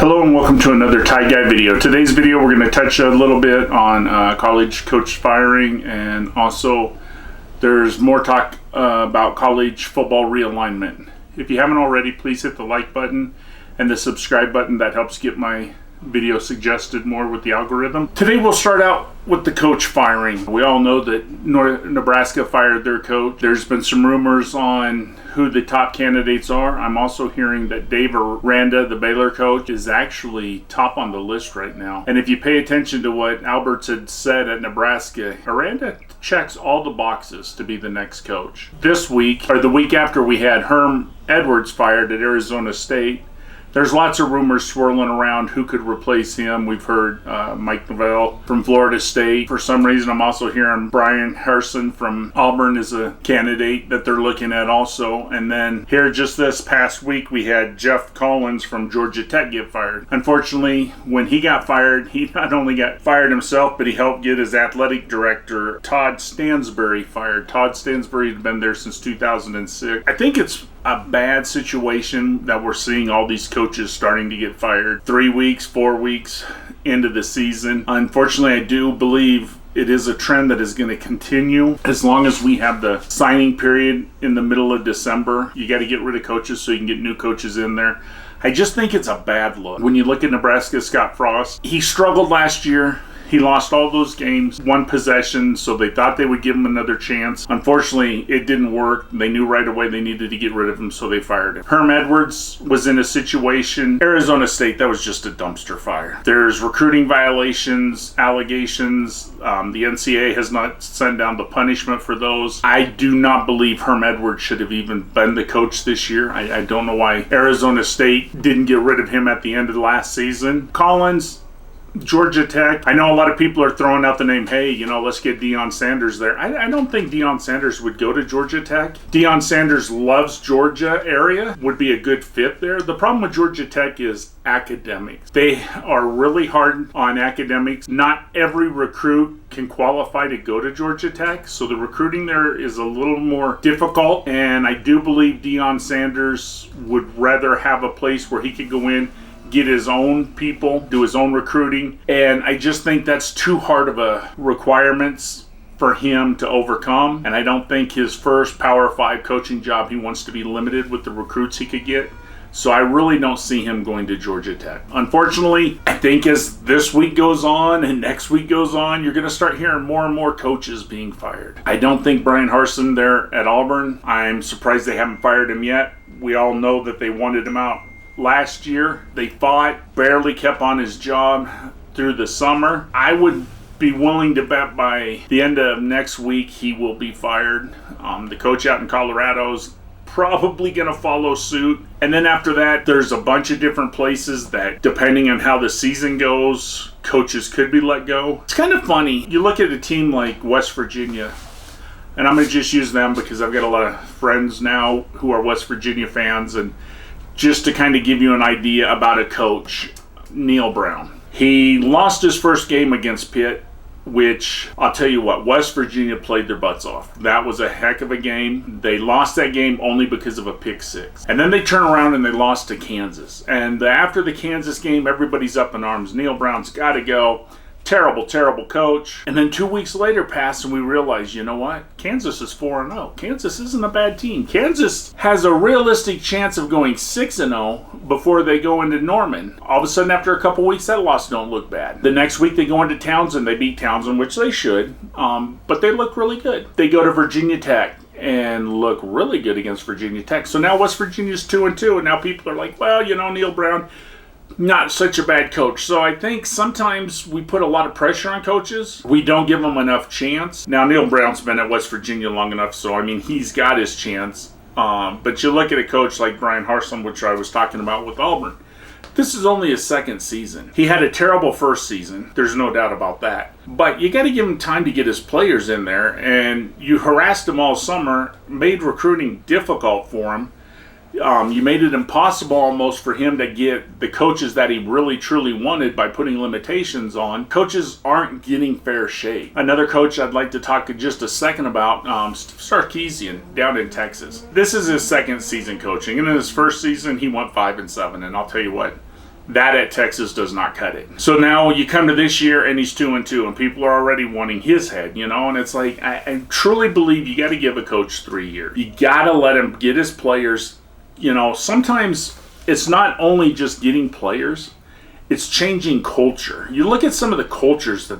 Hello and welcome to another Tie Guy video. Today's video we're going to touch a little bit on college coach firing, and also there's more talk about college football realignment. If you haven't already, please hit the like button and the subscribe button. That helps get my video suggested more with the algorithm. Today we'll start out with the coach firing. We all know that Nebraska fired their coach. There's been some rumors on who the top candidates are. I'm also hearing that Dave Aranda, the Baylor coach, is actually top on the list right now. And if you pay attention to what Alberts had said at Nebraska, Aranda checks all the boxes to be the next coach. This week, or the week after, we had Herm Edwards fired at Arizona State. There's lots of rumors swirling around who could replace him. We've heard Mike Novell from Florida State. For some reason, I'm also hearing Brian Herm from Auburn is a candidate that they're looking at also. And then here just this past week, we had Jeff Collins from Georgia Tech get fired. Unfortunately, when he got fired, he not only got fired himself, but he helped get his athletic director, Todd Stansbury, fired. Todd Stansbury had been there since 2006. I think it's a bad situation that we're seeing all these coaches starting to get fired 3 weeks, 4 weeks into the season. Unfortunately, I do believe it is a trend that is going to continue as long as we have the signing period in the middle of December. You got to get rid of coaches so you can get new coaches in there. I just think it's a bad look. When you look at Nebraska, Scott Frost, he struggled last year. He lost all those games, one possession, so they thought they would give him another chance. Unfortunately, it didn't work. They knew right away they needed to get rid of him, so they fired him. Herm Edwards was in a situation, Arizona State, that was just a dumpster fire. There's recruiting violations, allegations. The NCAA has not sent down the punishment for those. I do not believe Herm Edwards should have even been the coach this year. I don't know why Arizona State didn't get rid of him at the end of the last season. Collins, Georgia Tech. I know a lot of people are throwing out the name, hey, let's get Deion Sanders there. I don't think Deion Sanders would go to Georgia Tech. Deion Sanders loves Georgia area, would be a good fit there. The problem with Georgia Tech is academics. They are really hard on academics. Not every recruit can qualify to go to Georgia Tech, so the recruiting there is a little more difficult, and I do believe Deion Sanders would rather have a place where he could go in, get his own people, do his own recruiting, and I just think that's too hard of a requirements for him to overcome, and I don't think his first Power 5 coaching job, he wants to be limited with the recruits he could get. So I really don't see him going to Georgia Tech. Unfortunately, I think as this week goes on and next week goes on, you're going to start hearing more and more coaches being fired. I don't think Brian Herm there at Auburn, I'm surprised they haven't fired him yet. We all know that they wanted him out last year. They fought, barely kept on his job through the summer. I would be willing to bet by the end of next week he will be fired. The coach out in Colorado's probably going to follow suit. And then after that, there's a bunch of different places that, depending on how the season goes, coaches could be let go. It's kind of funny. You look at a team like West Virginia, and I'm going to just use them because I've got a lot of friends now who are West Virginia fans, and just to kind of give you an idea about a coach, Neil Brown. He lost his first game against Pitt, which I'll tell you what, West Virginia played their butts off. That was a heck of a game. They lost that game only because of a pick six. And then they turn around and they lost to Kansas. And after the Kansas game, everybody's up in arms. Neil Brown's got to go. Terrible, terrible coach. And then 2 weeks later passed and we realized, you know what? Kansas is 4-0. Kansas isn't a bad team. Kansas has a realistic chance of going 6-0 before they go into Norman. All of a sudden, after a couple weeks, that loss don't look bad. The next week, they go into Townsend. They beat Townsend, which they should, but they look really good. They go to Virginia Tech and look really good against Virginia Tech. So now West Virginia's 2-2, and now people are like, well, Neil Brown, not such a bad coach. So I think sometimes we put a lot of pressure on coaches. We don't give them enough chance. Now, Neil Brown's been at West Virginia long enough, so he's got his chance. But you look at a coach like Brian Herm, which I was talking about with Auburn. This is only his second season. He had a terrible first season. There's no doubt about that. But you got to give him time to get his players in there. And you harassed him all summer, made recruiting difficult for him. You made it impossible almost for him to get the coaches that he really truly wanted by putting limitations on. Coaches aren't getting fair shake. Another coach I'd like to talk just a second about, Sarkisian down in Texas. This is his second season coaching, and in his first season he went 5-7, and I'll tell you what, That at Texas does not cut it. So now you come to this year and he's 2-2, and people are already wanting his head, and it's like, I truly believe you got to give a coach 3 years. You got to let him get his players. Sometimes it's not only just getting players, it's changing culture. You look at some of the cultures that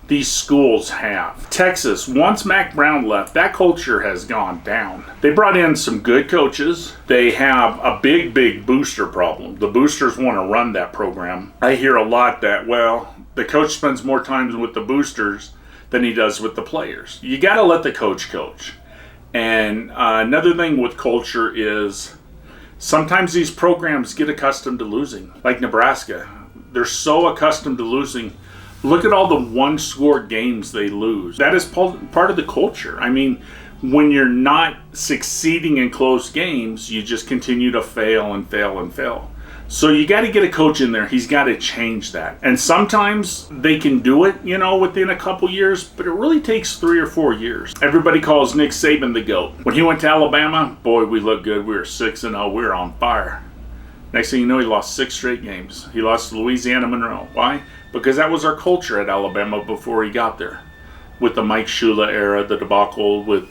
these schools have. Texas, once Mac Brown left, that culture has gone down. They brought in some good coaches. They have a big booster problem. The boosters want to run that program. I hear a lot that, the coach spends more time with the boosters than he does with the players. You got to let the coach coach. And another thing with culture is sometimes these programs get accustomed to losing. Like Nebraska, they're so accustomed to losing. Look at all the one-score games they lose. That is part of the culture. I mean, when you're not succeeding in close games, you just continue to fail and fail and fail. So you got to get a coach in there. He's got to change that. And sometimes they can do it, within a couple years, but it really takes 3 or 4 years. Everybody calls Nick Saban the GOAT. When he went to Alabama, boy, we looked good. We were 6-0. We were on fire. Next thing you know, he lost 6 straight games. He lost to Louisiana Monroe. Why? Because that was our culture at Alabama before he got there. With the Mike Shula era, the debacle with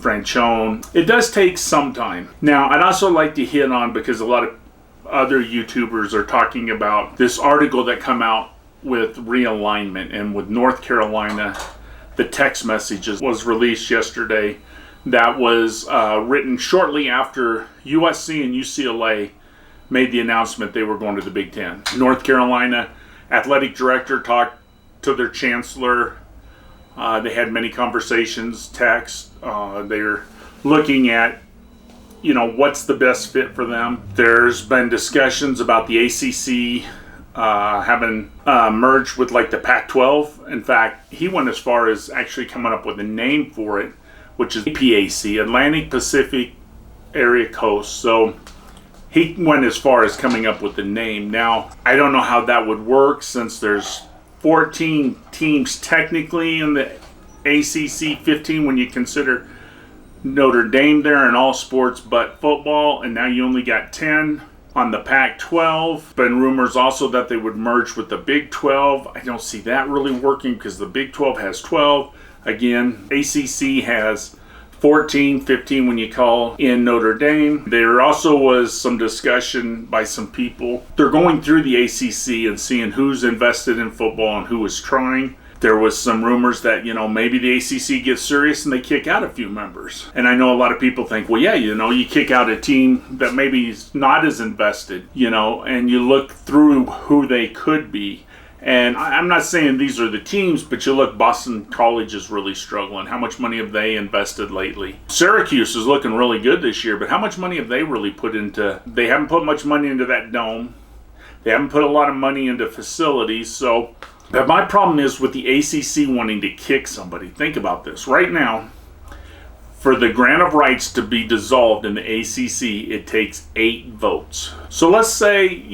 Franchone. It does take some time. Now, I'd also like to hit on, because a lot of other YouTubers are talking about this article that come out with realignment, and with North Carolina, the text messages was released yesterday that was written shortly after USC and UCLA made the announcement they were going to the Big Ten. North Carolina athletic director talked to their chancellor. They had many conversations, text. They're looking at, what's the best fit for them. There's been discussions about the ACC having merged with like the Pac-12. In fact, he went as far as actually coming up with a name for it, which is APAC, Atlantic Pacific Area Coast. So he went as far as coming up with the name. Now, I don't know how that would work, since there's 14 teams technically in the ACC, 15 when you consider Notre Dame there in all sports but football, and now you only got 10 on the Pac-12. Been rumors also that they would merge with the Big 12. I don't see that really working, because the Big 12 has 12. Again, ACC has 14, 15 when you call in Notre Dame. There also was some discussion by some people. They're going through the ACC and seeing who's invested in football and who is trying. There was some rumors that, maybe the ACC gets serious and they kick out a few members. And I know a lot of people think, you kick out a team that maybe is not as invested, and you look through who they could be. And I'm not saying these are the teams, but you look, Boston College is really struggling. How much money have they invested lately? Syracuse is looking really good this year, but how much money have they really put into? They haven't put much money into that dome. They haven't put a lot of money into facilities. So, but my problem is with the ACC wanting to kick somebody. Think about this. Right now, for the grant of rights to be dissolved in the ACC, it takes 8 votes. So let's say,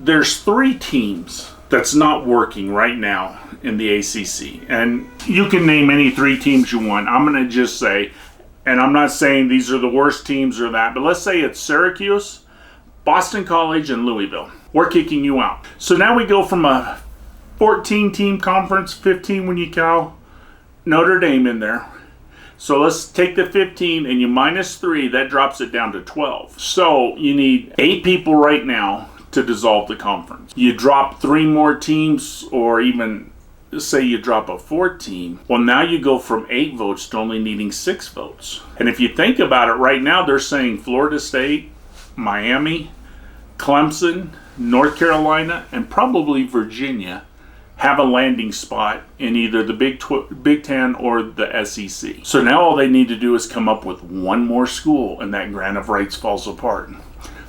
there's 3 teams that's not working right now in the ACC. And you can name any 3 teams you want. I'm going to just say, and I'm not saying these are the worst teams or that, but let's say it's Syracuse, Boston College, and Louisville. We're kicking you out. So now we go from a 14-team conference, 15 when you count Notre Dame in there. So let's take the 15 and you minus 3, that drops it down to 12. So you need 8 people right now to dissolve the conference. You drop 3 more teams, or even say you drop a 4th team. Well, now you go from 8 votes to only needing 6 votes. And if you think about it, right now they're saying Florida State, Miami, Clemson, North Carolina, and probably Virginia have a landing spot in either the Big Ten or the SEC. So now all they need to do is come up with 1 more school, and that grant of rights falls apart.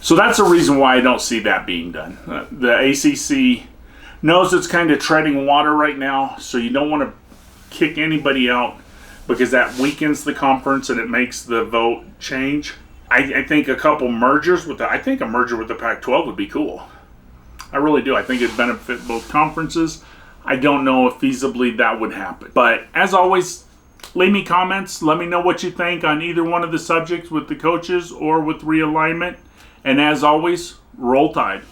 So that's the reason why I don't see that being done. The ACC knows it's kind of treading water right now, so you don't want to kick anybody out, because that weakens the conference and it makes the vote change. I think a couple mergers I think a merger with the Pac-12 would be cool. I really do. I think it'd benefit both conferences. I don't know if feasibly that would happen. But as always, leave me comments. Let me know what you think on either one of the subjects with the coaches or with realignment. And as always, Roll Tide.